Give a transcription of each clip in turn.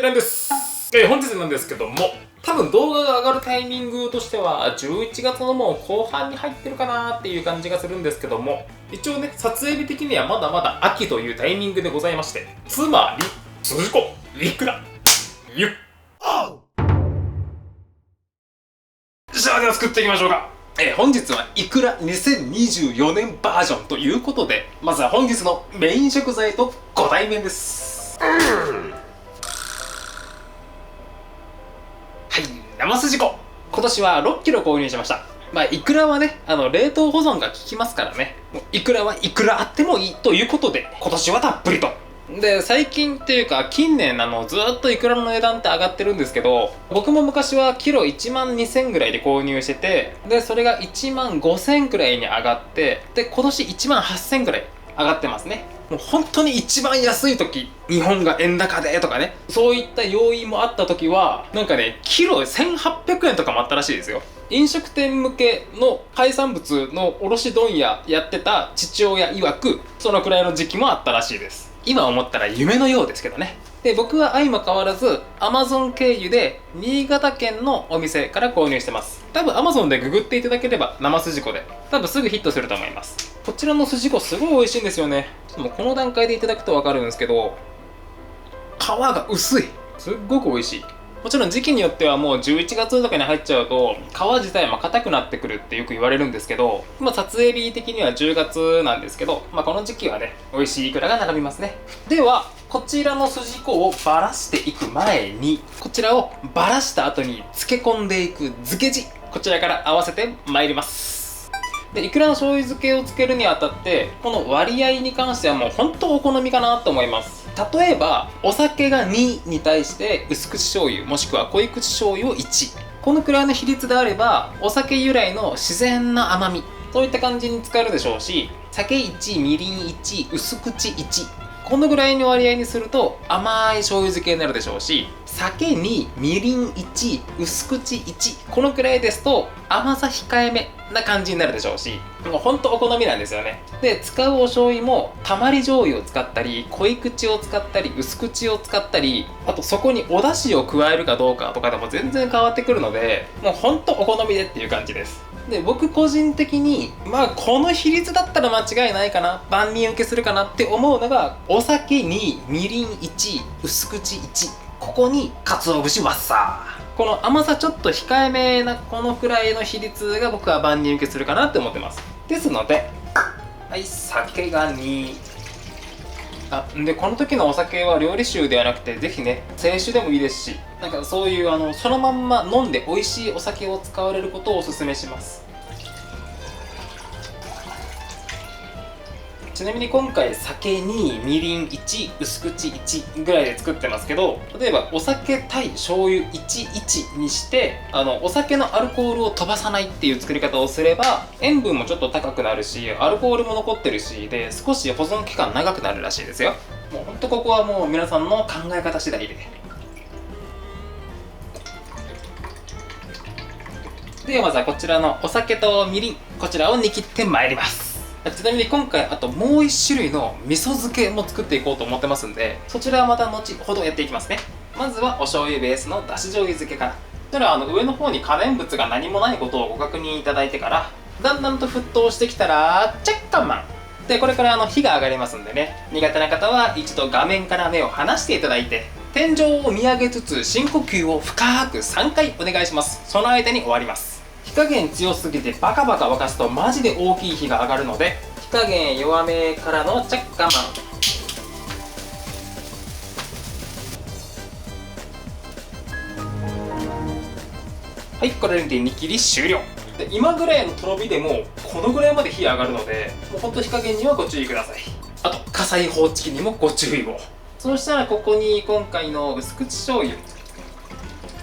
ってなんです。本日なんですけども、多分動画が上がるタイミングとしては11月のもう後半に入ってるかなっていう感じがするんですけども、一応ね、撮影日的にはまだまだ秋というタイミングでございまして、つまり、筋子、いくら、ゆっ。じゃあでは作っていきましょうか。本日はいくら2024年バージョンということで、まずは本日のメイン食材とご対面です。はい、生筋子。今年は6キロ購入しました。いくらはね、冷凍保存が効きますからね。もういくらはいくらあってもいいということで、今年はたっぷりと。で、最近っていうか近年ずっとイクラの値段って上がってるんですけど、僕も昔はキロ1万2000ぐらいで購入してて、でそれが1万5000くらいに上がって、で今年1万8000ぐらい上がってますね。もう本当に一番安い時、日本が円高でとかね、そういった要因もあった時はなんかね、キロ1800円とかもあったらしいですよ。飲食店向けの海産物の卸問屋やってた父親曰く、そのくらいの時期もあったらしいです。今思ったら夢のようですけどね。で、僕は相も変わらず Amazon 経由で新潟県のお店から購入してます。多分 Amazon でググっていただければ生筋子で多分すぐヒットすると思います。こちらの筋子すごい美味しいんですよね。もうこの段階でいただくと分かるんですけど、皮が薄い。すっごく美味しい。もちろん時期によってはもう11月とかに入っちゃうと皮自体も硬くなってくるってよく言われるんですけど、撮影日的には10月なんですけど、この時期はね、美味しいイクラが並びますね。ではこちらの筋子をばらしていく前に、こちらをばらした後に漬け込んでいく漬け地、こちらから合わせてまいります。で、イクラの醤油漬けをつけるにあたって、この割合に関してはもう本当お好みかなと思います。例えばお酒が2に対して薄口醤油もしくは濃い口醤油を1、このくらいの比率であればお酒由来の自然な甘み、そういった感じに使えるでしょうし、酒1、みりん1、薄口1、このぐらいの割合にすると甘い醤油漬けになるでしょうし、酒2、みりん1、薄口1、このくらいですと甘さ控えめな感じになるでしょうし、もうほんとお好みなんですよね。で、使うお醤油もたまり醤油を使ったり、濃い口を使ったり、薄口を使ったり、あとそこにお出汁を加えるかどうかとかでも全然変わってくるので、もうほんとお好みでっていう感じです。で、僕個人的にこの比率だったら間違いないかな、万人受けするかなって思うのが、お酒にみりん1、薄口1、ここに鰹節わっさー、この甘さちょっと控えめなこのくらいの比率が僕は万人受けするかなって思ってます。ですので、はい、酒が2、でこの時のお酒は料理酒ではなくて、ぜひね清酒でもいいですし、なんかそういうそのまんま飲んで美味しいお酒を使われることをおすすめします。ちなみに今回酒2、みりん1、薄口1ぐらいで作ってますけど、例えばお酒対醤油11にしてお酒のアルコールを飛ばさないっていう作り方をすれば、塩分もちょっと高くなるし、アルコールも残ってるしで、少し保存期間長くなるらしいですよ。もうほんとここはもう皆さんの考え方次第で。ではまずはこちらのお酒とみりん、こちらを煮切ってまいります。ちなみに今回あともう1種類の味噌漬けも作っていこうと思ってますんで、そちらはまた後ほどやっていきますね。まずはお醤油ベースのだし醤油漬けから。それは上の方に可燃物が何もないことをご確認いただいてから、だんだんと沸騰してきたらチェッカンマンで、これから火が上がりますんでね、苦手な方は一度画面から目を離していただいて、天井を見上げつつ深呼吸を深く3回お願いします。その間に終わります。火加減強すぎてバカバカ沸かすとマジで大きい火が上がるので、火加減弱めからのチェッカマン。はい、これで煮切り終了。で、今ぐらいのとろ火でもこのぐらいまで火上がるので、もうほんと火加減にはご注意ください。あと火災報知器にもご注意を。そうしたらここに今回の薄口醤油、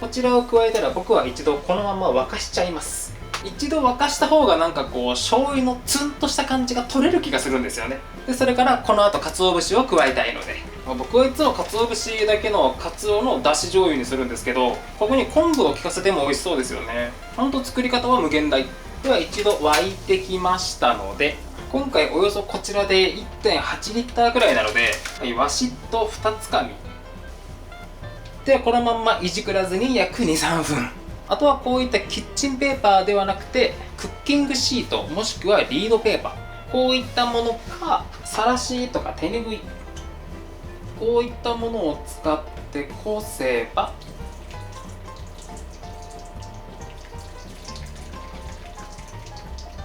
こちらを加えたら、僕は一度このまま沸かしちゃいます。一度沸かした方がなんか醤油のツンとした感じが取れる気がするんですよね。で、それからこの後鰹節を加えたいので、僕はいつも鰹節だけの鰹のだし醤油にするんですけど、ここに昆布を効かせても美味しそうですよね。ほんと作り方は無限大。では一度沸いてきましたので、今回およそこちらで 1.8 リッターくらいなので、わしっと2つかみではこのまんまいじくらずに約 2,3 分。あとはこういったキッチンペーパーではなくてクッキングシートもしくはリードペーパー、こういったものかさらしとか手ぬぐい、こういったものを使ってこせば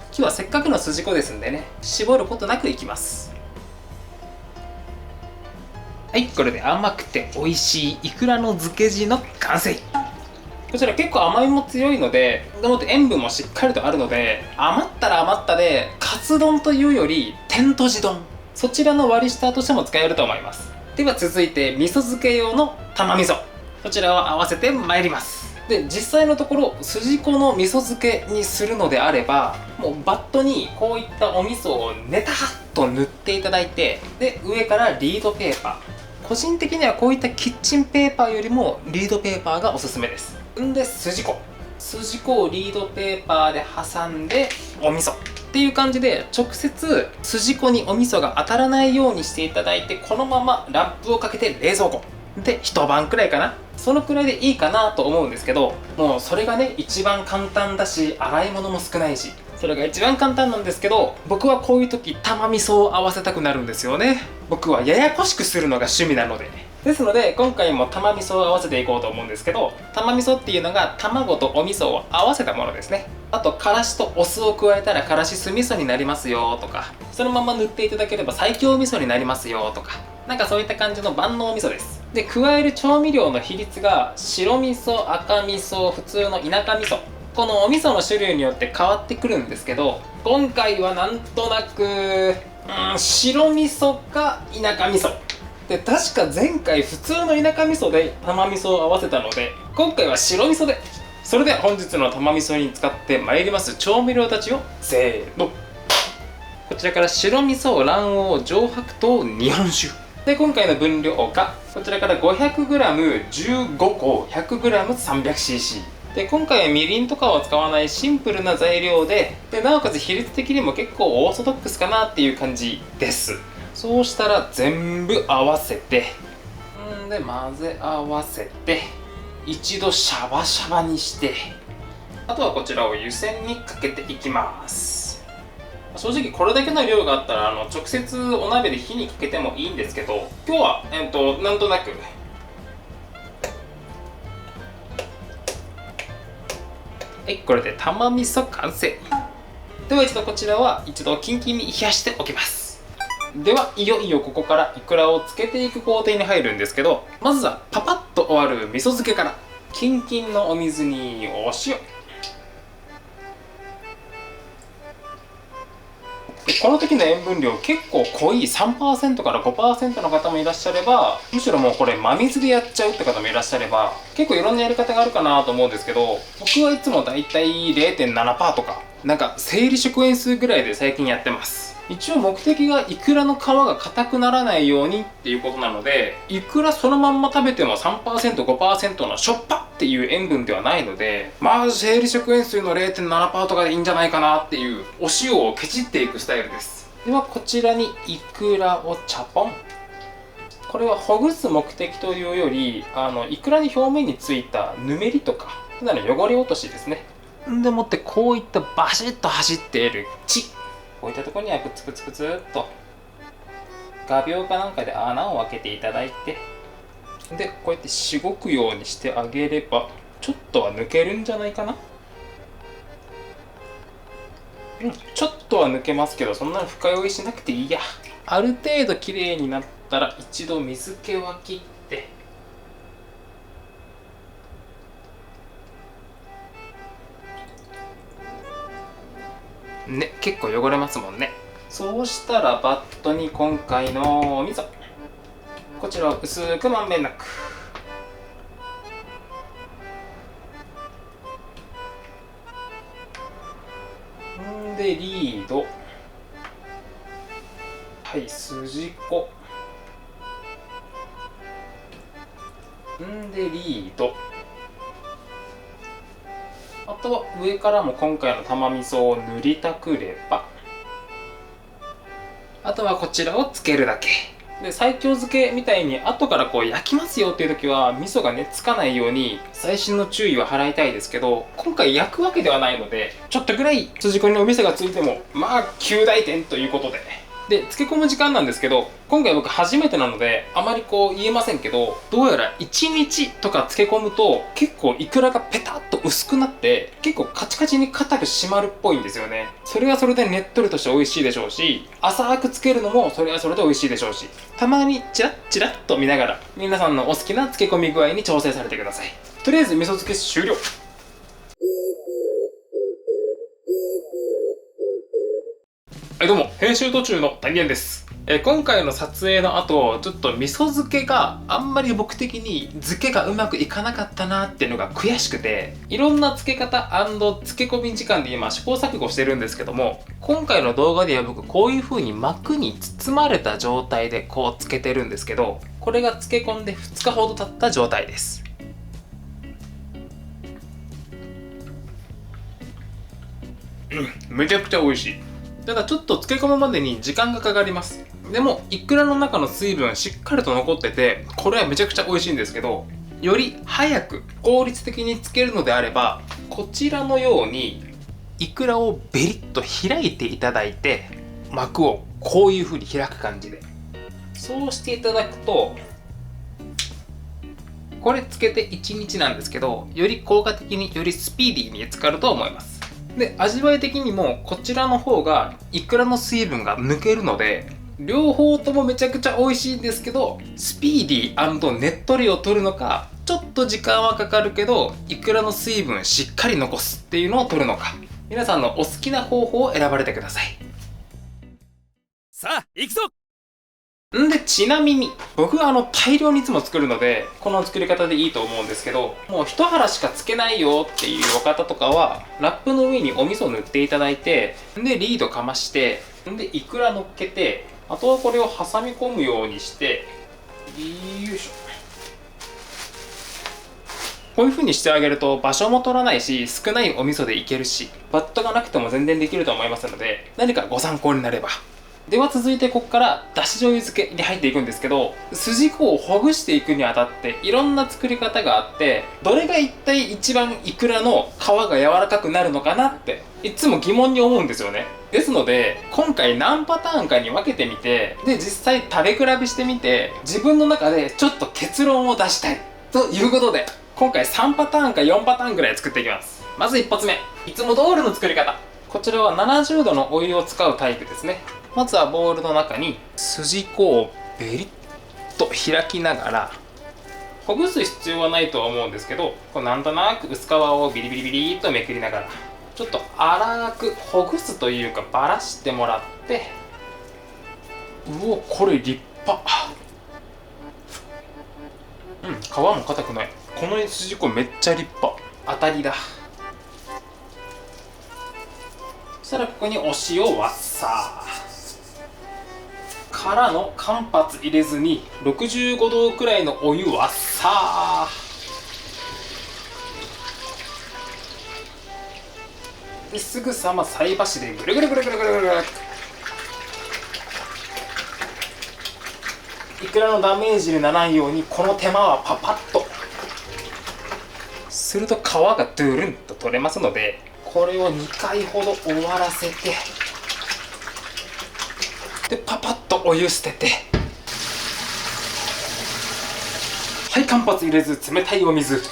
今日はせっかくの筋子ですんでね、絞ることなくいきます。はい、これで甘くて美味しいイクラの漬け地の完成。こちら結構甘みも強いので、でもって塩分もしっかりとあるので、余ったら余ったでカツ丼というより天とじ丼、そちらの割り下としても使えると思います。では続いて味噌漬け用の玉味噌、こちらを合わせてまいります。で実際のところ筋子の味噌漬けにするのであれば、もうバットにこういったお味噌をネタっと塗っていただいて、で上からリードペーパー、個人的にはこういったキッチンペーパーよりもリードペーパーがおすすめです。んで筋子をリードペーパーで挟んでお味噌っていう感じで、直接筋子にお味噌が当たらないようにしていただいて、このままラップをかけて冷蔵庫で一晩くらいかな、そのくらいでいいかなと思うんですけど、もうそれがね一番簡単だし洗い物も少ないし、それが一番簡単なんですけど、僕はこういう時玉味噌を合わせたくなるんですよね。僕はややこしくするのが趣味なので、ですので今回も玉味噌を合わせていこうと思うんですけど、玉味噌っていうのが卵とお味噌を合わせたものですね。あとからしとお酢を加えたらからし酢味噌になりますよとか、そのまま塗っていただければ最強味噌になりますよとか、なんかそういった感じの万能味噌です。で加える調味料の比率が白味噌、赤味噌、普通の田舎味噌、このお味噌の種類によって変わってくるんですけど、今回はなんとなく白味噌か田舎味噌で、確か前回普通の田舎味噌で玉味噌を合わせたので、今回は白味噌で。それでは本日の玉味噌に使ってまいります調味料たちをせーの。こちらから白味噌、卵黄、上白糖、日本酒で、今回の分量がこちらから 500g15 個 100g300cc で、今回はみりんとかを使わないシンプルな材料で、なおかつ比率的にも結構オーソドックスかなっていう感じです。そうしたら全部合わせてで混ぜ合わせて一度シャバシャバにして、あとはこちらを湯煎にかけていきます。正直これだけの量があったら直接お鍋で火にかけてもいいんですけど、今日はなんとなくはい、これで玉味噌完成。では一度こちらはキンキンに冷やしておきます。ではいよいよここからイクラをつけていく工程に入るんですけど、まずはパパッと終わる味噌漬けから。キンキンのお水にお塩で、この時の塩分量結構濃い 3% から 5% の方もいらっしゃれば、むしろもうこれ真水でやっちゃうって方もいらっしゃれば、結構いろんなやり方があるかなと思うんですけど、僕はいつもだいたい 0.7% とかなんか生理食塩数ぐらいで最近やってます。一応目的がイクラの皮が硬くならないようにっていうことなので、イクラそのまんま食べても 3%、5% のしょっぱっていう塩分ではないので、まあ生理食塩水の 0.7% とかでいいんじゃないかなっていうお塩をケチっていくスタイルです。ではこちらにイクラをチャポン。これはほぐす目的というより、イクラに表面についたぬめりとかただの汚れ落としですね。でもってこういったバシッと走っている血、こういったところにはプツプツプツっと画鋲かなんかで穴を開けていただいて、でこうやってしごくようにしてあげればちょっとは抜けるんじゃないかな。ちょっとは抜けますけど、そんなに深酔いしなくていいや。ある程度きれいになったら一度水気は切ってね、結構汚れますもんね。そうしたらバットに今回のお味噌、こちらを薄くまんべんなく。でリード、はい、筋子でリード、あとは上からも今回の玉味噌を塗りたくれば、あとはこちらをつけるだけ。で西京漬けみたいに後からこう焼きますよっていう時は味噌がねつかないように細心の注意は払いたいですけど、今回焼くわけではないのでちょっとぐらい筋子にお味噌がついてもまあ及第点ということでね。で漬け込む時間なんですけど、今回僕初めてなのであまりこう言えませんけど、どうやら1日とか漬け込むと結構イクラがペタッと薄くなって結構カチカチに硬く締まるっぽいんですよね。それはそれでねっとりとして美味しいでしょうし、浅く漬けるのもそれはそれで美味しいでしょうし、たまにチラッチラッと見ながら皆さんのお好きな漬け込み具合に調整されてください。とりあえず味噌漬け終了。はいどうも、編集途中の谷源です。今回の撮影の後、ちょっと味噌漬けがあんまり僕的に漬けがうまくいかなかったなっていうのが悔しくて、いろんな漬け方&漬け込み時間で今試行錯誤してるんですけども、今回の動画では僕こういう風に膜に包まれた状態でこう漬けてるんですけど、これが漬け込んで2日ほど経った状態です。めちゃくちゃ美味しい。ただちょっと漬け込むまでに時間がかかります。でもイクラの中の水分しっかりと残ってて、これはめちゃくちゃ美味しいんですけど、より早く効率的に漬けるのであれば、こちらのようにイクラをベリッと開いていただいて、膜をこういう風に開く感じで、そうしていただくと、これ漬けて1日なんですけど、より効果的によりスピーディーに漬かると思います。で、味わい的にもこちらの方がイクラの水分が抜けるので、両方ともめちゃくちゃ美味しいんですけど、スピーディー&ねっとりを取るのか、ちょっと時間はかかるけどイクラの水分しっかり残すっていうのを取るのか、皆さんのお好きな方法を選ばれてください。さあ行くぞ。んで、ちなみに僕は大量にいつも作るのでこの作り方でいいと思うんですけど、もう一腹しかつけないよっていうお方とかはラップの上にお味噌塗っていただいて、でリードかまして、でイクラ乗っけて、あとはこれを挟み込むようにして、よいしょ、こういう風にしてあげると場所も取らないし、少ないお味噌でいけるし、バットがなくても全然できると思いますので、何かご参考になれば。では続いてここからだし醤油漬けに入っていくんですけど、筋子をほぐしていくにあたっていろんな作り方があって、どれが一体一番イクラの皮が柔らかくなるのかなっていつも疑問に思うんですよね。ですので今回何パターンかに分けてみて、で実際食べ比べしてみて、自分の中でちょっと結論を出したいということで、今回3パターンか4パターンぐらい作っていきます。まず1発目、いつも通りの作り方。こちらは70度のお湯を使うタイプですね。まずはボウルの中に筋子をベリッと開きながら、ほぐす必要はないとは思うんですけど、こうなんとなく薄皮をビリビリビリっとめくりながら、ちょっと粗くほぐすというかばらしてもらって、うお、これ立派。皮も硬くない。この筋子めっちゃ立派。当たりだ。そしたらここにお塩わっさーからの間髪入れずに65度くらいのお湯わっさーですぐさま菜箸でぐるぐるぐるぐるぐるぐる。イクラのダメージにならないようにこの手間はパパッとすると皮がドゥルンと取れますので、これを2回ほど終わらせて、でパパッとお湯捨てて、はい、間髪入れず冷たいお水。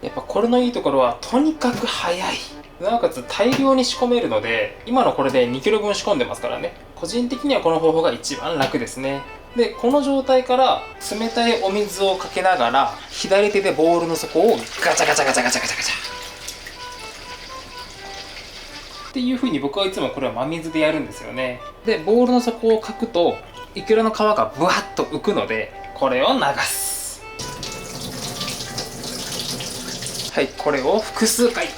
やっぱこれのいいところはとにかく早い、なおかつ大量に仕込めるので、今のこれで2キロ分仕込んでますからね。個人的にはこの方法が一番楽ですね。でこの状態から冷たいお水をかけながら左手でボウルの底をガチャガチャガチャガチャガチャガチャっていう風に僕はいつもこれは真水でやるんですよね。でボウルの底をかくとイクラの皮がブワッと浮くので、これを流す。はい、これを複数回。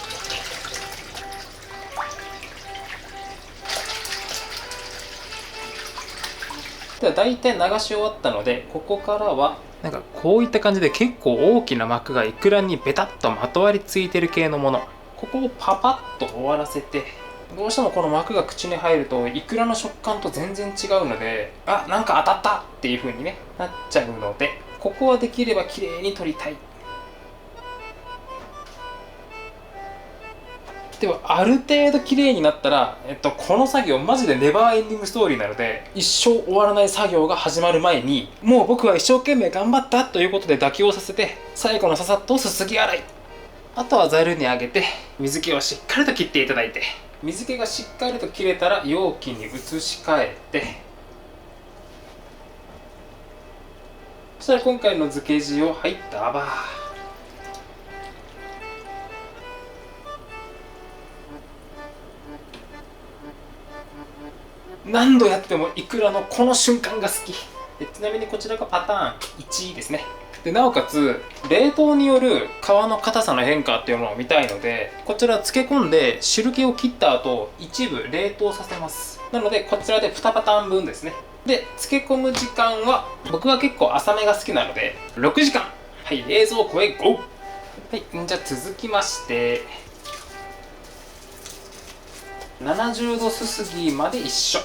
では大体流し終わったので、ここからはなんかこういった感じで結構大きな膜がイクラにベタッとまとわりついてる系のもの、ここをパパッと終わらせて、どうしてもこの膜が口に入るとイクラの食感と全然違うので、あ、なんか当たったっていう風にねなっちゃうので、ここはできれば綺麗に取りたい。ではある程度綺麗になったら、この作業マジでネバーエンディングストーリーなので、一生終わらない作業が始まる前に、もう僕は一生懸命頑張ったということで妥協させて、最後のささっとすすぎ洗い、あとはざるにあげて水気をしっかりと切っていただいて、水気がしっかりと切れたら容器に移し替えて、そしたら今回の漬け塩入ったば何度やってもイクラのこの瞬間が好きで、ちなみにこちらがパターン1ですね。でなおかつ冷凍による皮の硬さの変化っていうものを見たいので、こちら漬け込んで汁気を切った後一部冷凍させます。なのでこちらで2パターン分ですね。で漬け込む時間は僕は結構浅めが好きなので6時間。はい、冷蔵庫へゴー。はい、じゃあ続きまして70度すすぎまで一緒。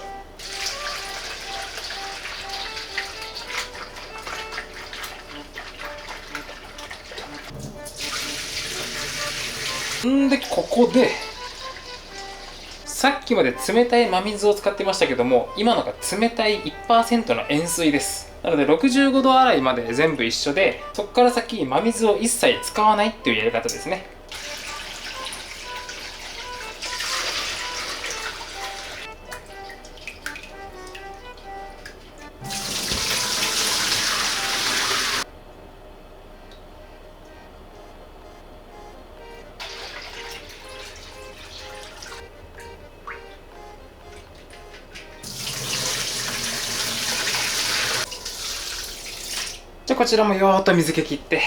でここでさっきまで冷たい真水を使ってましたけども、今のが冷たい 1% の塩水です。なので65度洗いまで全部一緒で、そこから先真水を一切使わないっていうやり方ですね。じゃあこちらもよーっと水気切って、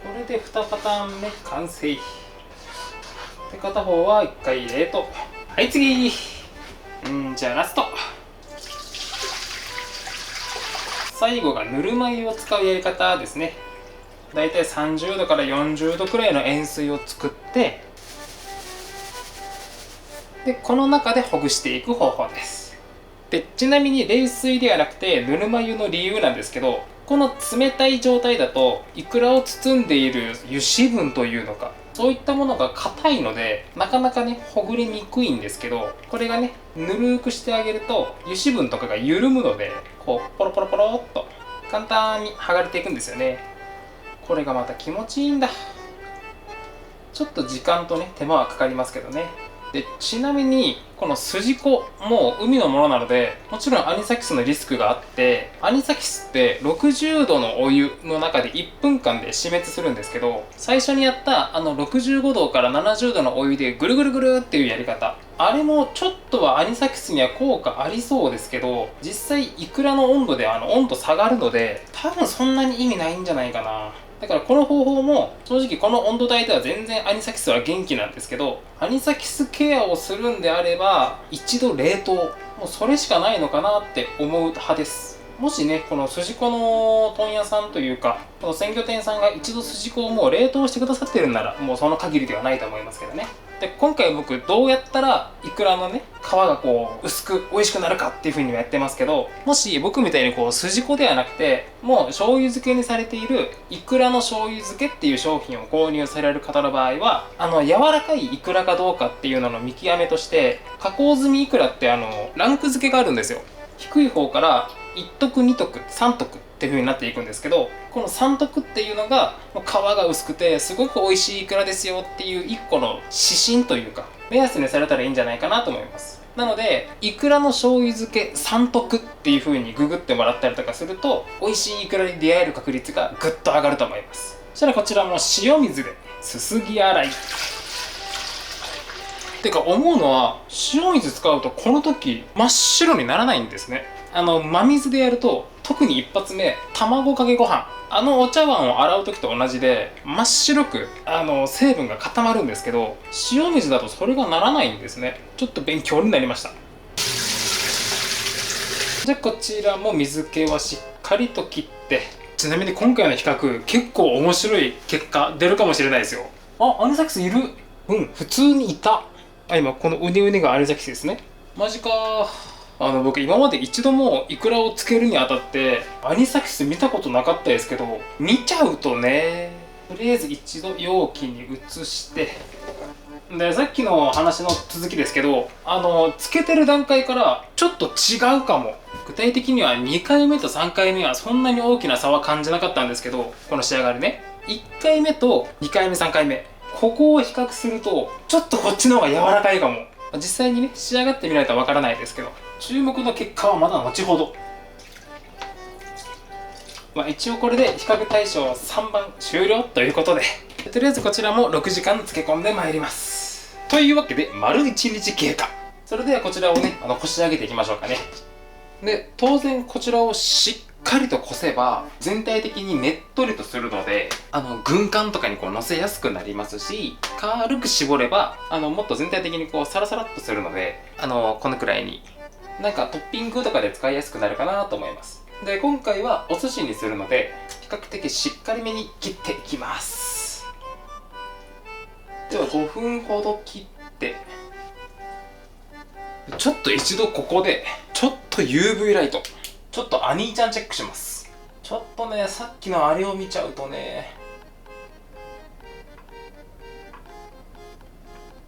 これで2パターン目完成で、片方は1回冷凍。はい次、じゃあラスト、最後がぬるま湯を使うやり方ですね。だいたい30度から40度くらいの塩水を作って、でこの中でほぐしていく方法です。でちなみに冷水ではなくてぬるま湯の理由なんですけど、この冷たい状態だとイクラを包んでいる油脂分というのか、そういったものが硬いのでなかなかねほぐれにくいんですけど、これがねぬるくしてあげると油脂分とかが緩むので、こうポロポロポロっと簡単に剥がれていくんですよね。これがまた気持ちいいんだ。ちょっと時間とね手間はかかりますけどね。でちなみにこの筋子も海のものなので、もちろんアニサキスのリスクがあって、アニサキスって60度のお湯の中で1分間で死滅するんですけど、最初にやった65度から70度のお湯でぐるぐるぐるっていうやり方、あれもちょっとはアニサキスには効果ありそうですけど、実際イクラの温度で温度下がるので多分そんなに意味ないんじゃないかな。だからこの方法も正直この温度帯では全然アニサキスは元気なんですけど、アニサキスケアをするんであれば一度冷凍、もうそれしかないのかなって思う派です。もしねこの筋子の問屋さんというかこの鮮魚店さんが一度筋子をもう冷凍してくださってるんなら、もうその限りではないと思いますけどね。で今回僕どうやったらイクラのね皮がこう薄く美味しくなるかっていう風にやってますけど、もし僕みたいにこう筋子ではなくてもう醤油漬けにされているイクラの醤油漬けっていう商品を購入される方の場合は、柔らかいイクラかどうかっていうのの見極めとして、加工済みイクラってランク付けがあるんですよ。低い方から1徳2徳3徳っていう風になっていくんですけど、この3徳っていうのが皮が薄くてすごく美味しいイクラですよっていう1個の指針というか目安にされたらいいんじゃないかなと思います。なのでイクラの醤油漬け3徳っていう風にググってもらったりとかすると、美味しいイクラに出会える確率がぐっと上がると思います。そしたらこちらも塩水ですすぎ洗い。てか思うのは塩水使うとこの時真っ白にならないんですね。真水でやると特に一発目卵かけご飯お茶碗を洗う時と同じで真っ白く成分が固まるんですけど、塩水だとそれがならないんですね。ちょっと勉強になりました。じゃあこちらも水気はしっかりと切って、ちなみに今回の比較結構面白い結果出るかもしれないですよ。アニサキスいる。普通にいた。今このウニウニがアニサキスですね。マジか僕今まで一度もイクラをつけるにあたってアニサキス見たことなかったですけど、見ちゃうとね。とりあえず一度容器に移して、でさっきの話の続きですけど、つけてる段階からちょっと違うかも。具体的には2回目と3回目はそんなに大きな差は感じなかったんですけど、この仕上がりね、1回目と2回目3回目、ここを比較するとちょっとこっちの方が柔らかいかも。実際にね仕上がってみないとわからないですけど、注目の結果はまだ後ほど。一応これで比較対象3番終了ということで、とりあえずこちらも6時間漬け込んでまいります。というわけで丸1日経過。それではこちらをねこし上げていきましょうかね。で当然こちらをしっかりとこせば全体的にねっとりとするので、軍艦とかに乗せやすくなりますし、軽く絞ればもっと全体的にサラサラっとするので、このくらいにトッピングとかで使いやすくなるかなと思います。で今回はお寿司にするので比較的しっかりめに切っていきます。では5分ほど切って、ちょっと一度ここでちょっと UV ライト、ちょっとアニーちゃんチェックします。ちょっとねさっきのあれを見ちゃうとね。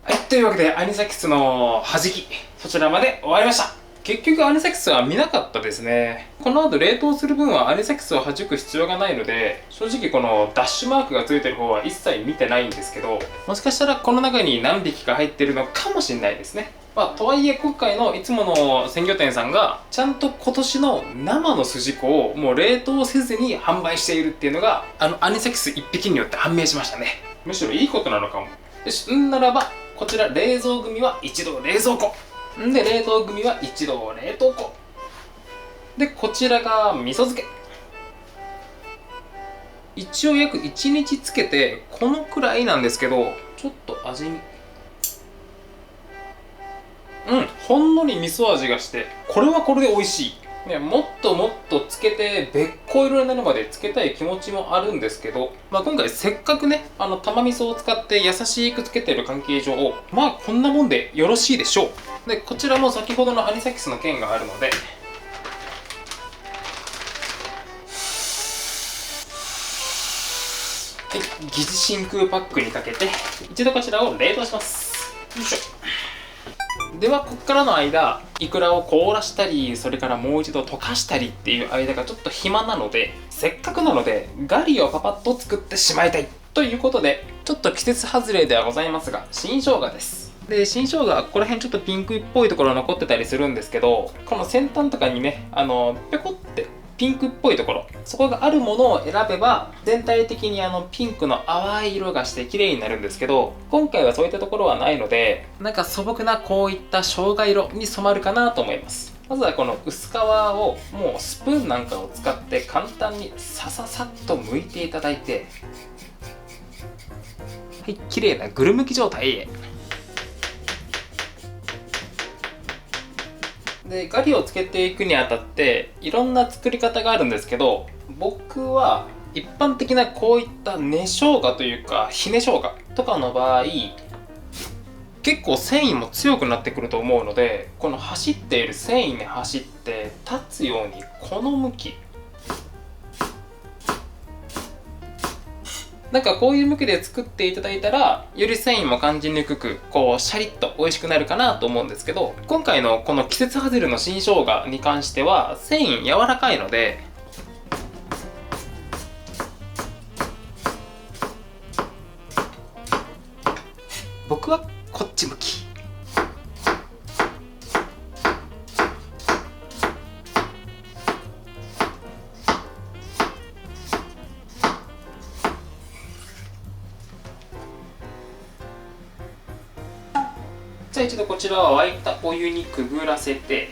はい、というわけでアニサキスの弾きそちらまで終わりました。結局アニサキスは見なかったですね。この後冷凍する分はアニサキスを弾く必要がないので、正直このダッシュマークがついてる方は一切見てないんですけど、もしかしたらこの中に何匹か入ってるのかもしれないですね。とはいえ今回のいつもの鮮魚店さんがちゃんと今年の生の筋子をもう冷凍せずに販売しているっていうのがアニサキス1匹によって判明しましたね。むしろいいことなのかも。よし、ならばこちら冷蔵組は一度冷蔵庫で、冷凍組は一度冷凍庫で、こちらが味噌漬け。一応約1日つけてこのくらいなんですけど、ちょっと味見。ほんのり味噌味がして、これはこれで美味しい。もっともっとつけてべっこ色になるまでつけたい気持ちもあるんですけど、今回せっかくね玉味噌を使って優しくつけてる関係上、こんなもんでよろしいでしょう。でこちらも先ほどのアニサキスの件があるので、はい、疑似真空パックにかけて一度こちらを冷凍します。よいしょ。ではここからの間イクラを凍らしたり、それからもう一度溶かしたりっていう間がちょっと暇なので、せっかくなのでガリをパパッと作ってしまいたいということで、ちょっと季節外れではございますが新生姜です。で新生姜はここら辺ちょっとピンクっぽいところ残ってたりするんですけど、この先端とかにねペコってピンクっぽいところ、そこがあるものを選べば全体的にピンクの淡い色がして綺麗になるんですけど、今回はそういったところはないので、素朴なこういった生姜色に染まるかなと思います。まずはこの薄皮をもうスプーンなんかを使って簡単にさささっと剥いていただいて、はい、綺麗なぐるむき状態へ。でガリをつけていくにあたっていろんな作り方があるんですけど、僕は一般的なこういった根生姜というかひね生姜とかの場合、結構繊維も強くなってくると思うので、この走っている繊維に走って立つようにこの向き、こういう向きで作っていただいたらより繊維も感じにくくシャリッと美味しくなるかなと思うんですけど、今回のこの季節外れの新生姜に関しては繊維柔らかいので、僕はこっち向き。じゃあ一度こちらは沸いたお湯にくぐらせて、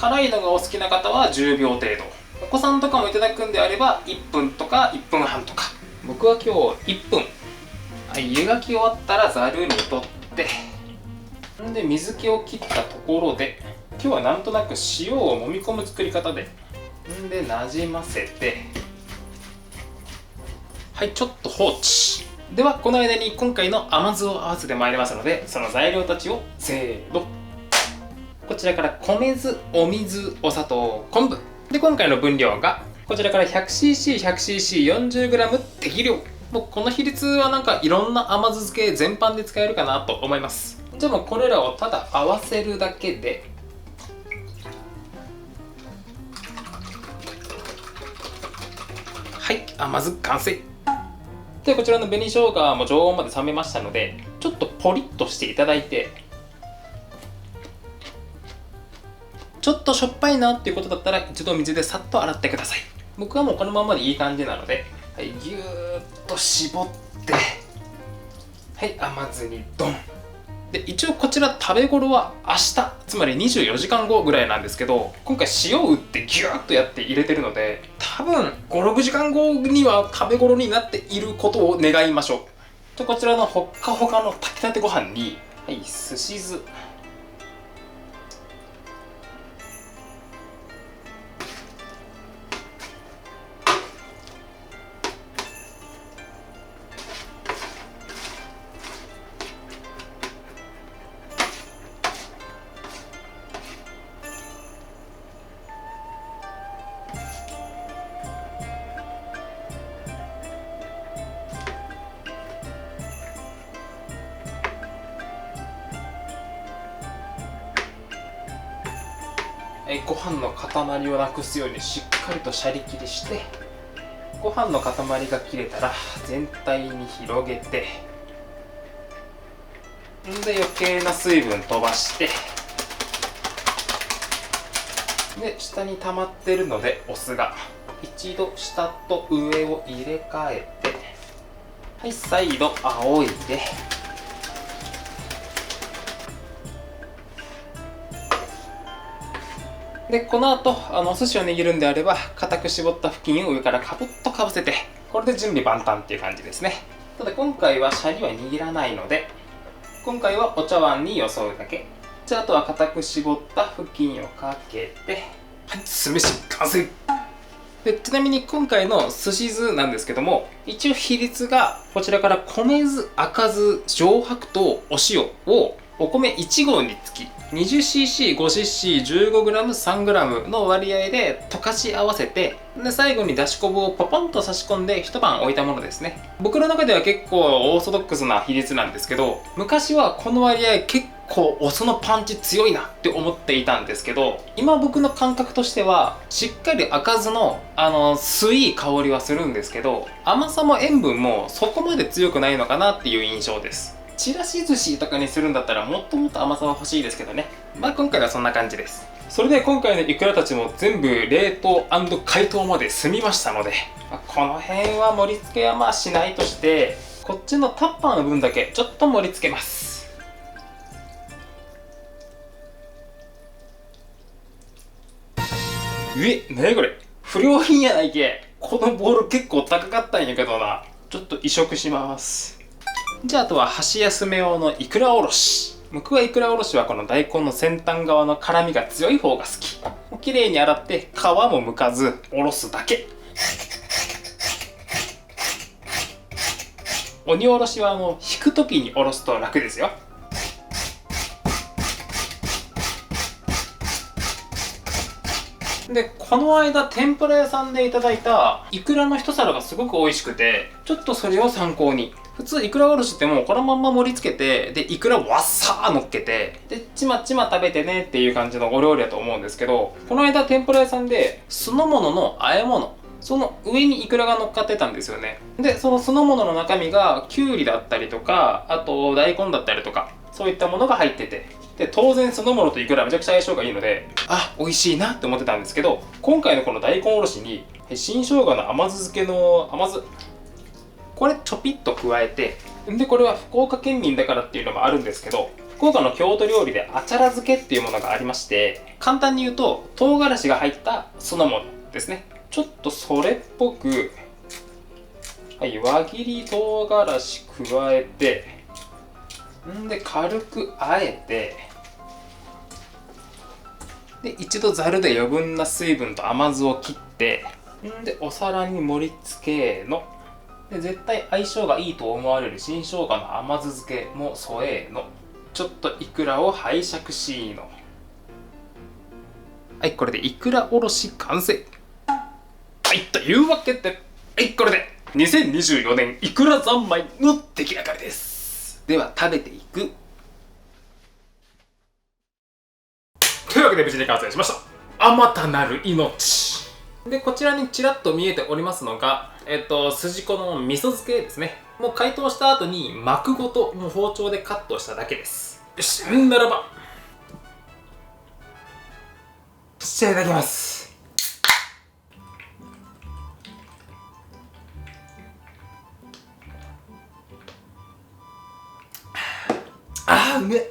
辛いのがお好きな方は10秒程度、お子さんとかもいただくんであれば1分とか1分半とか。僕は今日1分。湯がき終わったらざるにとってで水気を切ったところで、今日はなんとなく塩を揉み込む作り方でなじませて、はい、ちょっと放置。ではこの間に今回の甘酢を合わせてまいりますので、その材料たちをせーの。こちらから米酢、お水、お砂糖、昆布で、今回の分量がこちらから 100cc、100cc、40g 適量。もうこの比率はなんかいろんな甘酢漬け全般で使えるかなと思います。じゃあもうこれらをただ合わせるだけで、はい、甘酢完成。でこちらの紅生姜も常温まで冷めましたので、ちょっとポリッとしていただいて、ちょっとしょっぱいなっていうことだったら一度水でさっと洗ってください。僕はもうこのままでいい感じなので、はい、ぎゅーっと絞って、はい、甘酢にドン。で一応こちら食べ頃は明日、つまり24時間後ぐらいなんですけど、今回塩を打ってギューッとやって入れてるので、多分5、6時間後には食べ頃になっていることを願いましょう。でこちらのほっかほかの炊きたてご飯に、はい、すし酢、ご飯の塊をなくすようにしっかりとシャリ切りして、ご飯の塊が切れたら全体に広げて、で余計な水分飛ばして、で下に溜まってるのでお酢が一度下と上を入れ替えて、はい、再度仰いで、でこの後お寿司を握るんであれば固く絞った布巾を上からカブッとかぶせて、これで準備万端っていう感じですね。ただ今回はシャリは握らないので、今回はお茶碗によそうだけ。じゃああとは固く絞った布巾をかけて、はい、酢飯完成。でちなみに今回のすし酢なんですけども、一応比率がこちらから米酢、赤酢、上白糖、お塩をお米1合につき 20cc、5cc、15g、3g の割合で溶かし合わせて、で最後にだし昆布をポポンと差し込んで一晩置いたものですね。僕の中では結構オーソドックスな比率なんですけど、昔はこの割合結構お酢のパンチ強いなって思っていたんですけど、今僕の感覚としてはしっかり赤酢の酸い香りはするんですけど、甘さも塩分もそこまで強くないのかなっていう印象です。ちらし寿司とかにするんだったらもっともっと甘さは欲しいですけどね。まあ今回はそんな感じです。それで今回のイクラたちも全部冷凍&解凍まで済みましたので、この辺は盛り付けはまあしないとして、こっちのタッパーの分だけちょっと盛り付けます。なにこれ、不良品やないけ。このボール結構高かったんやけどな。ちょっと移植します。じゃああとは箸休め用のイクラおろし。僕はイクラおろしはこの大根の先端側の辛みが強い方が好き。綺麗に洗って皮も剥かずおろすだけ。鬼おろしは引く時におろすと楽ですよ。でこの間天ぷら屋さんでいただいたイクラの一皿がすごく美味しくて、ちょっとそれを参考に。普通イクラおろしってもうこのまんま盛り付けて、でイクラわっさー乗っけて、でちまちま食べてねっていう感じのお料理だと思うんですけど、この間天ぷら屋さんで酢の物の和え物、その上にイクラが乗っかってたんですよね。でその酢の物の中身がきゅうりだったりとか、あと大根だったりとか、そういったものが入ってて、で当然酢の物とイクラめちゃくちゃ相性がいいので、あ、美味しいなって思ってたんですけど、今回のこの大根おろしに新生姜の甘酢漬けの甘酢、これちょぴっと加えて、でこれは福岡県民だからっていうのもあるんですけど、福岡の郷土料理であちゃら漬けっていうものがありまして、簡単に言うと唐辛子が入ったそのものですね。ちょっとそれっぽく、はい、輪切り唐辛子加えて、で軽くあえて、で一度ざるで余分な水分と甘酢を切って、でお皿に盛り付けの、で絶対相性がいいと思われる新生姜の甘酢漬けも添えの、ちょっとイクラを拝借しの。はい、これでイクラおろし完成。はい、というわけで、はい、これで2024年イクラ三昧の出来上がりです。では食べていく。というわけで無事に完成しました。あまたなる命で、こちらにちらっと見えておりますのが、筋子の味噌漬けですね。もう解凍した後に膜ごともう包丁でカットしただけです。よし、ならばじゃあいただきます。うめえ。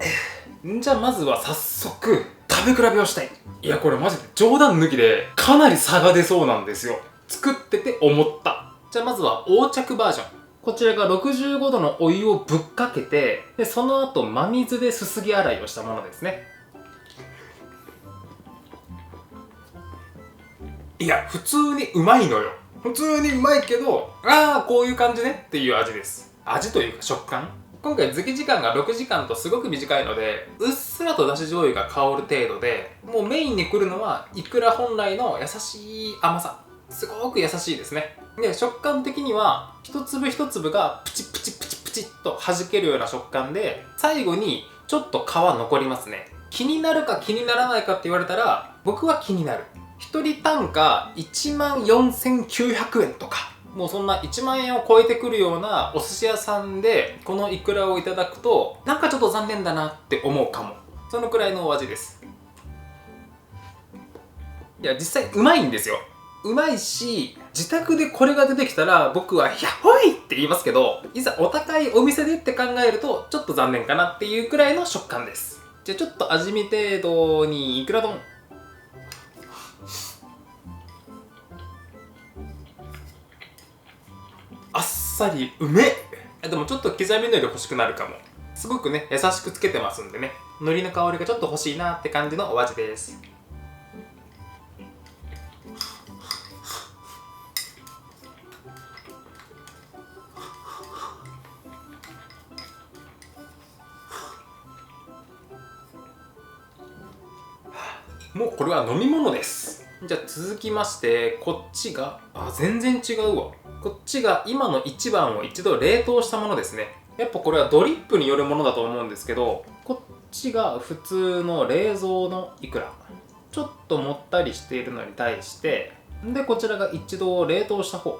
じゃあまずは早速食べ比べをしたい。いや、これマジで冗談抜きでかなり差が出そうなんですよ。作ってて思った。じゃあまずは横着バージョン。こちらが65度のお湯をぶっかけて、でその後真水ですすぎ洗いをしたものですね。いや、普通にうまいのよ。普通にうまいけど、こういう感じねっていう味です。味というか食感。今回漬け時間が6時間とすごく短いので、うっすらとだし醤油が香る程度で、もうメインに来るのはイクラ本来の優しい甘さ。すごく優しいですね。で、食感的には一粒一粒がプチプチプチプチっと弾けるような食感で、最後にちょっと皮残りますね。気になるか気にならないかって言われたら、僕は気になる。一人単価14,900円とか、もうそんな1万円を超えてくるようなお寿司屋さんでこのイクラをいただくと、なんかちょっと残念だなって思うかも。そのくらいのお味です。いや、実際うまいんですよ。うまいし、自宅でこれが出てきたら僕は「やっほい!」って言いますけど、いざお高いお店でって考えるとちょっと残念かなっていうくらいの食感です。じゃあちょっと味見程度にイクラ丼。あっさりうめえ。でもちょっと刻み海苔欲しくなるかも。すごくね、優しくつけてますんでね、海苔の香りがちょっと欲しいなって感じのお味です。もうこれは飲み物です。じゃあ続きまして、こっちが全然違うわ。こっちが今の1番を一度冷凍したものですね。やっぱこれはドリップによるものだと思うんですけど、こっちが普通の冷蔵のイクラ。ちょっともったりしているのに対して、でこちらが一度冷凍した方。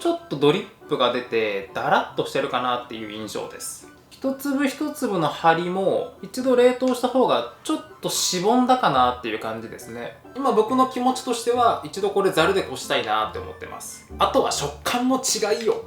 ちょっとドリップが出てダラッとしてるかなっていう印象です。一粒一粒の針も一度冷凍した方がちょっとしぼんだかなっていう感じですね。今僕の気持ちとしては一度これザルでこしたいなって思ってます。あとは食感の違いよ。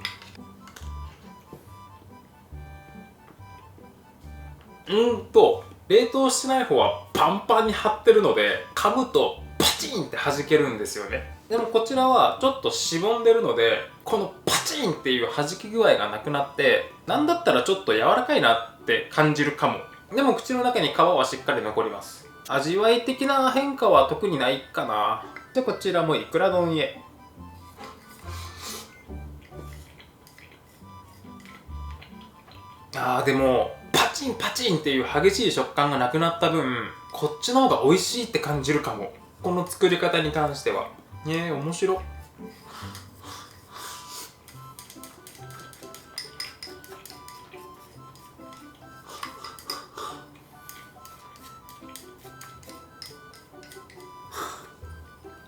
冷凍してない方はパンパンに張ってるので、噛むとパチンって弾けるんですよね。でもこちらはちょっとしぼんでるので、このパチンっていう弾き具合がなくなって、なんだったらちょっと柔らかいなって感じるかも。でも口の中に皮はしっかり残ります。味わい的な変化は特にないかな。じゃあこちらもイクラ丼へ。でもパチンパチンっていう激しい食感がなくなった分、こっちの方が美味しいって感じるかも。この作り方に関しては面白。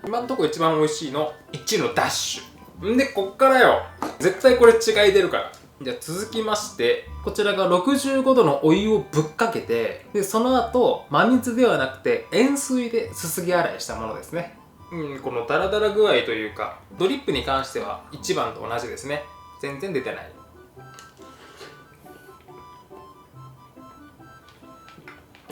今んとこ一番美味しいの1のダッシュんで、こっからよ、絶対これ違い出るから。じゃあ続きまして、こちらが65度のお湯をぶっかけて、でその後真水ではなくて塩水ですすぎ洗いしたものですね。このダラダラ具合というか、ドリップに関しては1番と同じですね。全然出てない。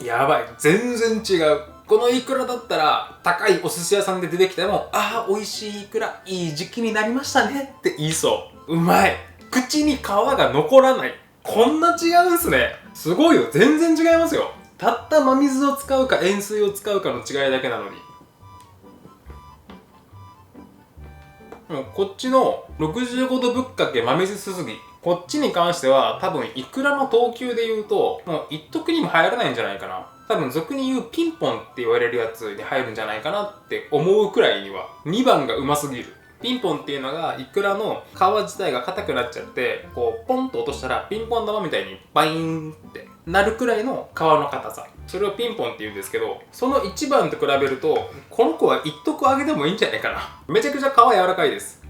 やばい、全然違う。このイクラだったら高いお寿司屋さんで出てきても、ああ美味しいイクラ、いい時期になりましたねって言いそう。うまい。口に皮が残らない。こんな違うんすね。すごいよ。全然違いますよ。たった真水を使うか塩水を使うかの違いだけなのに。こっちの65度ぶっかけ真水すすぎ、こっちに関しては多分イクラの等級で言うともう一徳にも入らないんじゃないかな。多分俗に言うピンポンって言われるやつに入るんじゃないかなって思うくらいには2番がうますぎる。ピンポンっていうのがイクラの皮自体が硬くなっちゃって、こうポンと落としたらピンポン玉みたいにバイーンってなるくらいの皮の硬さ、それをピンポンって言うんですけど、その1番と比べるとこの子は一徳あげてもいいんじゃないかな。めちゃくちゃ皮柔らかいです。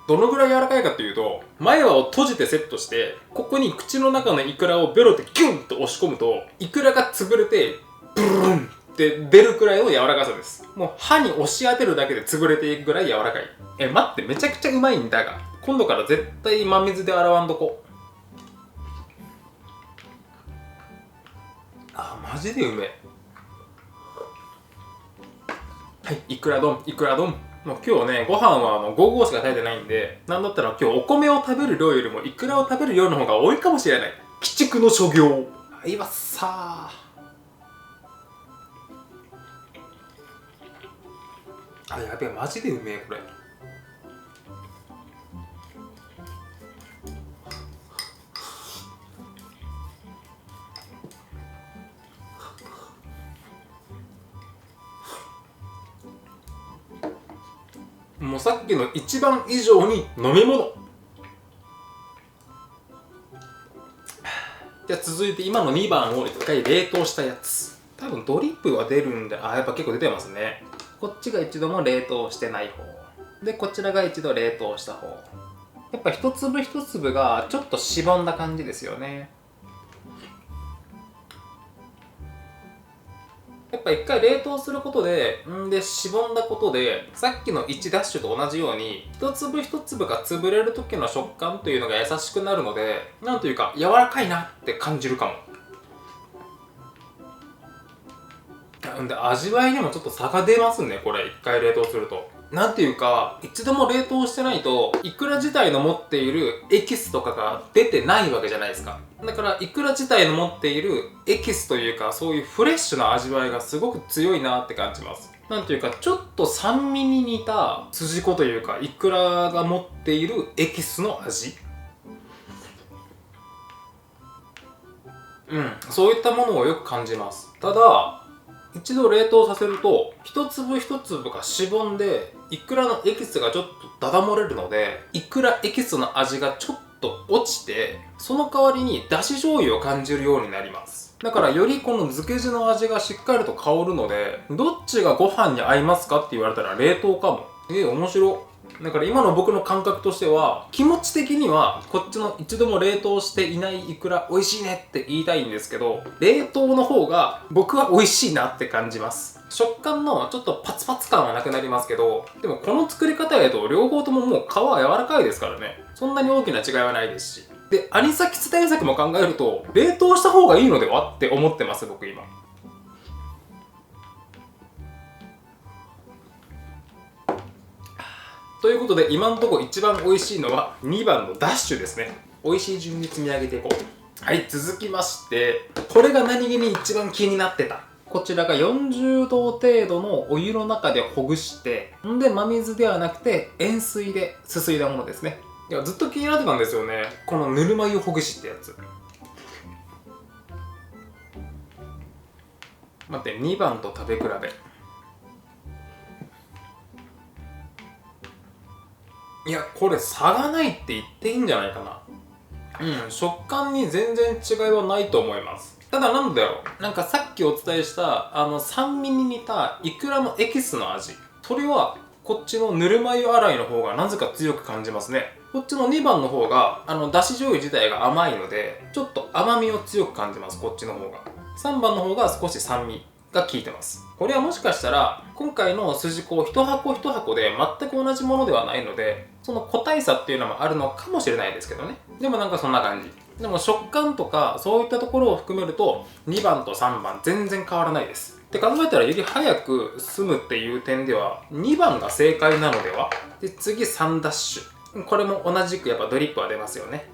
どのぐらい柔らかいかっていうと、前歯を閉じてセットして、ここに口の中のイクラをベロでギュンと押し込むと、イクラが潰れてブルーンって出るくらいの柔らかさです。もう歯に押し当てるだけで潰れていくぐらい柔らかい。待って、めちゃくちゃうまいんだが、今度から絶対真水で洗わんとこ。マジでうめえ。はい、イクラ丼、イクラ丼。もう今日ね、ご飯は5合しか食べてないんで、なんだったら今日お米を食べる量よりもイクラを食べる量の方が多いかもしれない。鬼畜の所業。はいわっさー。やべえ、マジでうめえこれ。もうさっきの一番以上に飲み物。じゃあ続いて今の2番を一回冷凍したやつ。多分ドリップは出るんで、やっぱ結構出てますね。こっちが一度も冷凍してない方で、こちらが一度冷凍した方。やっぱ一粒一粒がちょっとしぼんだ感じですよね。やっぱ一回冷凍することで、しぼんだことで、さっきの1ダッシュと同じように、一粒一粒が潰れる時の食感というのが優しくなるので、なんというか柔らかいなって感じるかも。で、味わいにもちょっと差が出ますね、これ。一回冷凍すると。なんていうか、一度も冷凍してないと、イクラ自体の持っているエキスとかが出てないわけじゃないですか。だから、イクラ自体の持っているエキスというか、そういうフレッシュな味わいがすごく強いなって感じます。なんていうか、ちょっと酸味に似た筋子というか、イクラが持っているエキスの味。そういったものをよく感じます。ただ、一度冷凍させると一粒一粒がしぼんでイクラのエキスがちょっとダダ漏れるので、イクラエキスの味がちょっと落ちて、その代わりにだし醤油を感じるようになります。だからよりこの漬け地の味がしっかりと香るので、どっちがご飯に合いますかって言われたら冷凍かも。面白。だから今の僕の感覚としては、気持ち的にはこっちの一度も冷凍していないイクラ美味しいねって言いたいんですけど、冷凍の方が僕は美味しいなって感じます。食感のちょっとパツパツ感はなくなりますけど、でもこの作り方やと両方とももう皮は柔らかいですからね。そんなに大きな違いはないですし。で、アニサキス対策も考えると冷凍した方がいいのではって思ってます、僕今。ということで、今のところ一番美味しいのは2番のダッシュですね。美味しい順に積み上げていこう。はい、続きまして、これが何気に一番気になってた。こちらが40度程度のお湯の中でほぐして、で、真水ではなくて塩水ですすいだものですね。いや、ずっと気になってたんですよね。このぬるま湯ほぐしってやつ。待って、2番と食べ比べ。いや、これ差がないって言っていいんじゃないかな。食感に全然違いはないと思います。ただなんだろう、なんかさっきお伝えした酸味に似たイクラのエキスの味、それはこっちのぬるま湯洗いの方がなぜか強く感じますね。こっちの2番の方がだし醤油自体が甘いので、ちょっと甘みを強く感じます。こっちの方が。3番の方が少し酸味が効いてます。これはもしかしたら今回の筋子一箱一箱で全く同じものではないので、その個体差っていうのもあるのかもしれないですけどね。でもなんかそんな感じ。でも食感とかそういったところを含めると2番と3番全然変わらないです。って考えたらより早く済むっていう点では2番が正解なのでは。で次3ダッシュ、これも同じくやっぱドリップは出ますよね。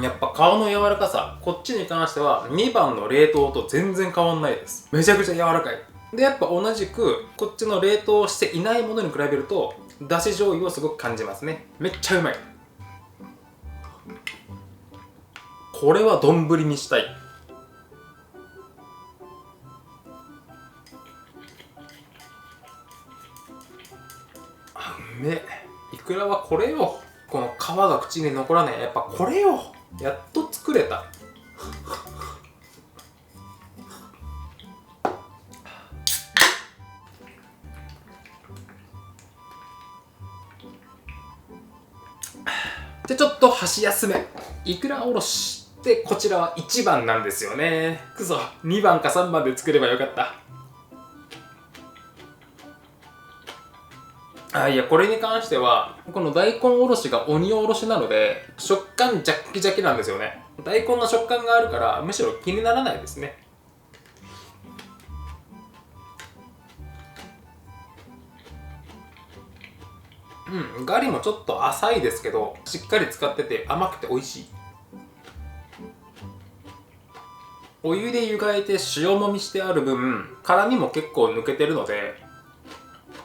やっぱ皮の柔らかさ、こっちに関しては2番の冷凍と全然変わんないです。めちゃくちゃ柔らかい。でやっぱ同じくこっちの冷凍していないものに比べるとだし醤油をすごく感じますね。めっちゃうまい。これは丼にしたい。うめえ。いくらはこれよ。この皮が口に残らない、やっぱこれよ。やっと作れた。でちょっと箸休め。いくらおろしでこちらは1番なんですよね。くそ、2番か3番で作ればよかった。いや、これに関してはこの大根おろしが鬼おろしなので食感ジャッキジャキなんですよね。大根の食感があるからむしろ気にならないですね。ガリもちょっと浅いですけどしっかり使ってて甘くて美味しい。お湯で湯がいて塩もみしてある分辛みも結構抜けてるので、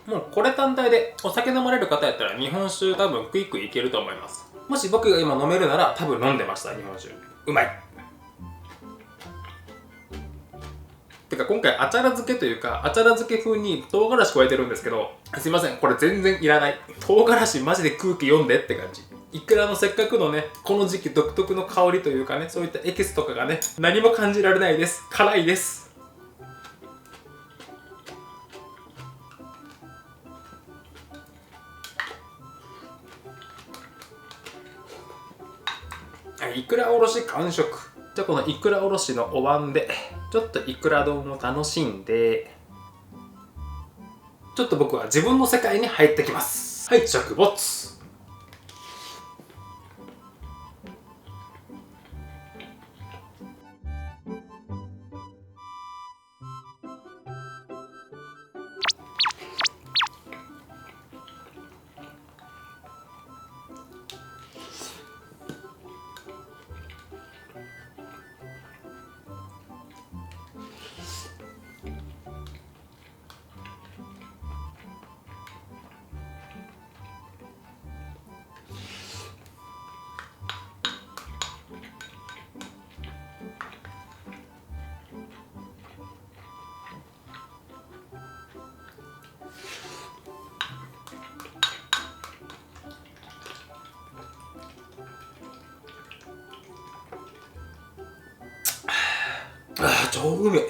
もうこれ単体でお酒飲まれる方やったら日本酒多分クイックいけると思います。もし僕が今飲めるなら多分飲んでました。日本酒うまい。てか今回あちゃら漬けというかあちゃら漬け風に唐辛子加えてるんですけど、すいません、これ全然いらない。唐辛子マジで空気読んでって感じ。いくらのせっかくのねこの時期独特の香りというかね、そういったエキスとかがね何も感じられないです。辛いです。いくらおろし完食。じゃあこのいくらおろしのお椀でちょっといくら丼を楽しんで、ちょっと僕は自分の世界に入ってきます。はい、食没。超うめえ。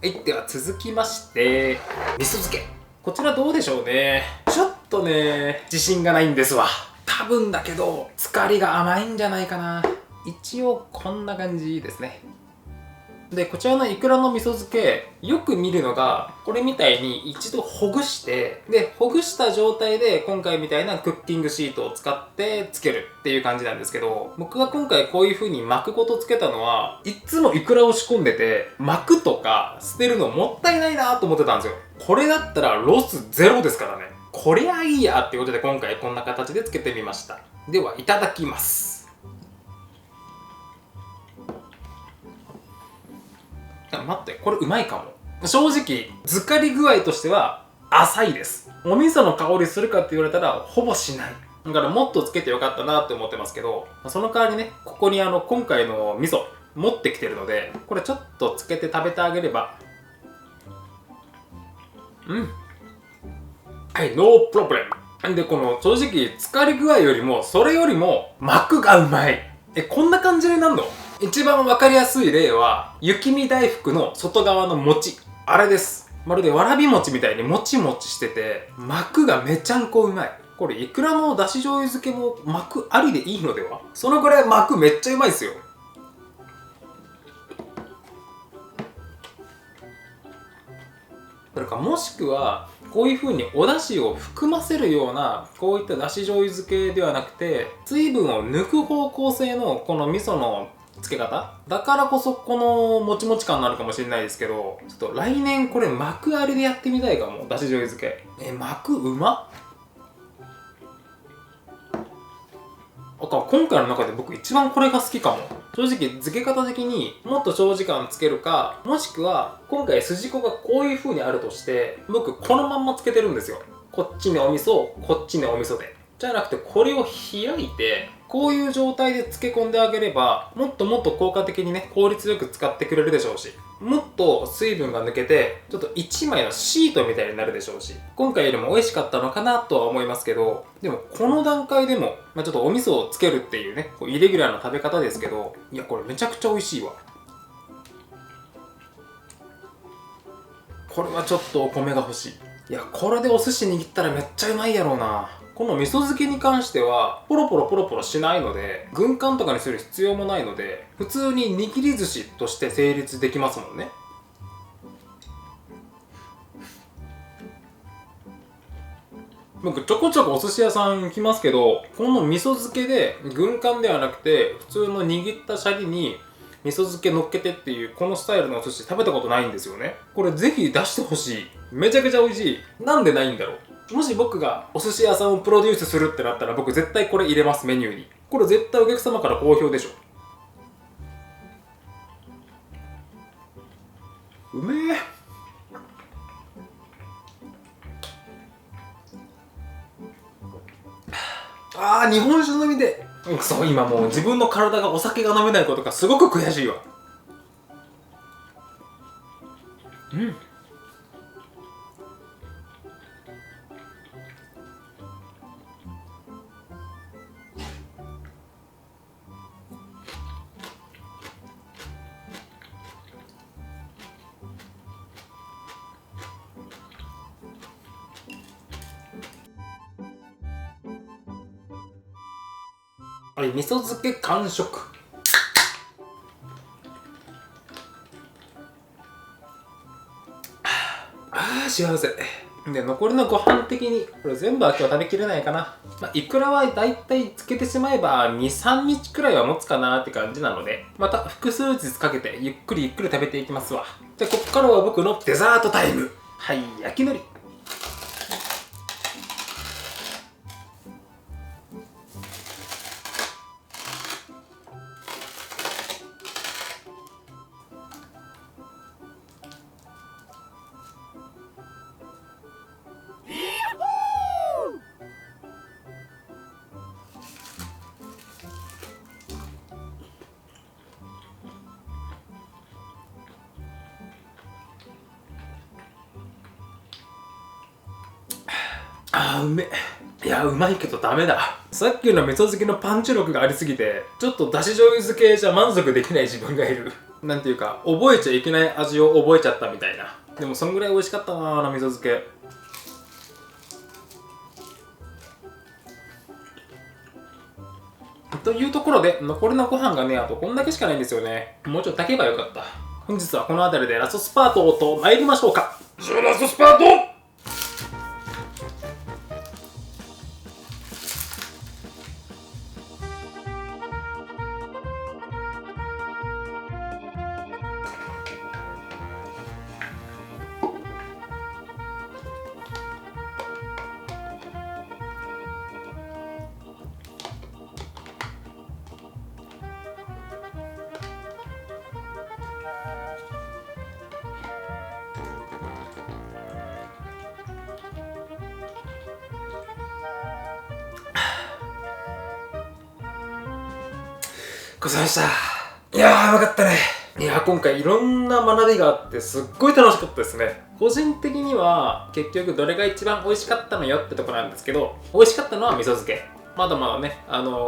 はい、では続きまして味噌漬け。こちらどうでしょうね。ちょっとね自信がないんですわ。多分だけど浸かりが甘いんじゃないかな。一応こんな感じですね。でこちらのいくらの味噌漬けよく見るのがこれみたいに一度ほぐして、でほぐした状態で今回みたいなクッキングシートを使ってつけるっていう感じなんですけど、僕が今回こういう風に巻くごとつけたのはいつもいくらを仕込んでて巻くとか捨てるのもったいないなと思ってたんですよ。これだったらロスゼロですからね。こりゃいいやっていうことで今回こんな形でつけてみました。ではいただきます。待って、これうまいかも。正直漬かり具合としては浅いです。お味噌の香りするかって言われたらほぼしない。だからもっとつけてよかったなって思ってますけど、その代わりねここに今回の味噌持ってきてるので、これちょっとつけて食べてあげればはい、ノープロブレム。でこの正直漬かり具合よりもそれよりも膜がうまい。こんな感じになるの？一番わかりやすい例は雪見大福の外側の餅、あれです。まるでわらび餅みたいにもちもちしてて膜がめちゃんこうまい。これいくらのだし醤油漬けも膜ありでいいのでは？そのぐらい膜めっちゃうまいですよ。それかもしくはこういう風にお出汁を含ませるようなこういっただし醤油漬けではなくて、水分を抜く方向性のこの味噌の漬け方だからこそこのもちもち感なのかもしれないですけど、ちょっと来年これ膜ありでやってみたいかも。だし醤油漬け膜うまっ。今回の中で僕一番これが好きかも。正直漬け方的にもっと長時間漬けるか、もしくは今回筋子がこういう風にあるとして僕このまんま漬けてるんですよ。こっちにお味噌、こっちにお味噌で。じゃなくてこれを開いてこういう状態で漬け込んであげればもっともっと効果的にね、効率よく使ってくれるでしょうし、もっと水分が抜けてちょっと1枚のシートみたいになるでしょうし、今回よりも美味しかったのかなとは思いますけど、でもこの段階でも、ちょっとお味噌をつけるっていうね、イレギュラーな食べ方ですけど、いやこれめちゃくちゃ美味しいわ。これはちょっとお米が欲しい。いやこれでお寿司握ったらめっちゃうまいやろうな。この味噌漬けに関してはポロポロしないので、軍艦とかにする必要もないので、普通に握り寿司として成立できますもんね。僕ちょこちょこお寿司屋さん行きますけど、この味噌漬けで軍艦ではなくて普通の握ったシャリに味噌漬け乗っけてっていうこのスタイルのお寿司食べたことないんですよね。これぜひ出してほしい。めちゃくちゃ美味しい。なんでないんだろう。もし僕がお寿司屋さんをプロデュースするってなったら僕絶対これ入れます、メニューに。これ絶対お客様から好評でしょ。うめえ。日本酒飲みで。そう、今もう自分の体がお酒が飲めないことがすごく悔しいわ。味噌漬け完食。幸せで、残りのご飯的にこれ全部は今日食べきれないかな。いくらはだいたい漬けてしまえば 2,3 日くらいは持つかなって感じなので、また複数日かけてゆっくり食べていきますわ。で、こっからは僕のデザートタイム。はい、焼き海苔。うめえ。いや、うまいけどダメだ。さっきの味噌漬けのパンチ力がありすぎて、ちょっとだし醤油漬けじゃ満足できない自分がいる。なんていうか、覚えちゃいけない味を覚えちゃったみたいな。でもそんぐらい美味しかったなぁ、味噌漬け。というところで、残りのご飯がね、あとこんだけしかないんですよね。もうちょっと炊けばよかった。本日はこの辺りでラストスパートと参りましょうか。ラストスパート。ごちそうさまでした。いやー、うまかったね。いやー、今回いろんな学びがあってすっごい楽しかったですね。個人的には結局どれが一番美味しかったのよってとこなんですけど、美味しかったのは味噌漬け。まだまだね、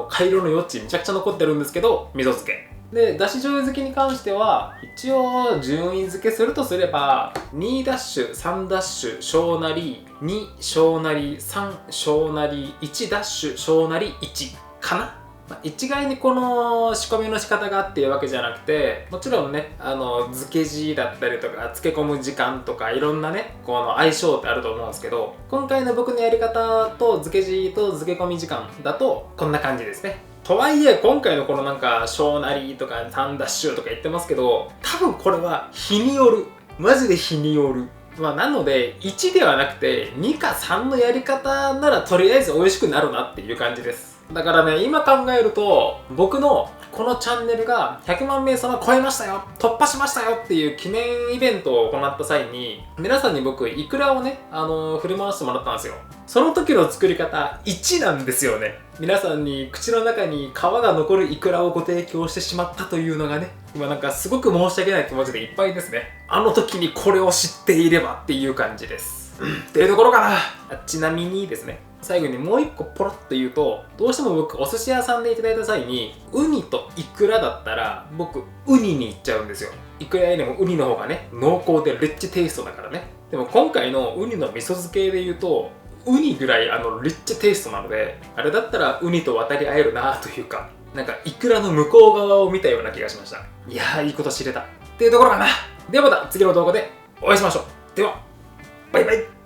改良の余地めちゃくちゃ残ってるんですけど、味噌漬け。で、だし醤油漬けに関しては、一応順位付けするとすれば、2ダッシュ、3ダッシュ、小なり、2小なり、3小なり、1ダッシュ、小なり、1かな。一概にこの仕込みの仕方がっていうわけじゃなくて、もちろんね漬け地だったりとか漬け込む時間とかいろんなねこの相性ってあると思うんですけど、今回の僕のやり方と漬け地と漬け込み時間だとこんな感じですね。とはいえ今回のこのなんか小なりとか3ダッシュとか言ってますけど、多分これは日による、マジで日による。なので1ではなくて2か3のやり方ならとりあえず美味しくなるなっていう感じです。だからね、今考えると僕のこのチャンネルが100万名様超えましたよ、突破しましたよっていう記念イベントを行った際に、皆さんに僕イクラをね振り回してもらったんですよ。その時の作り方1なんですよね。皆さんに口の中に皮が残るイクラをご提供してしまったというのがね、今なんかすごく申し訳ない気持ちでいっぱいですね。あの時にこれを知っていればっていう感じです。っていうところかな。ちなみにですね、最後にもう一個ポロッと言うと、どうしても僕お寿司屋さんでいただいた際にウニとイクラだったら僕ウニに行っちゃうんですよ。イクラよりもウニの方がね濃厚でリッチテイストだからね。でも今回のウニの味噌漬けで言うとウニぐらいリッチテイストなので、あれだったらウニと渡り合えるなというか、なんかイクラの向こう側を見たような気がしました。いやー、いいこと知れたっていうところかな。ではまた次の動画でお会いしましょう。ではバイバイ。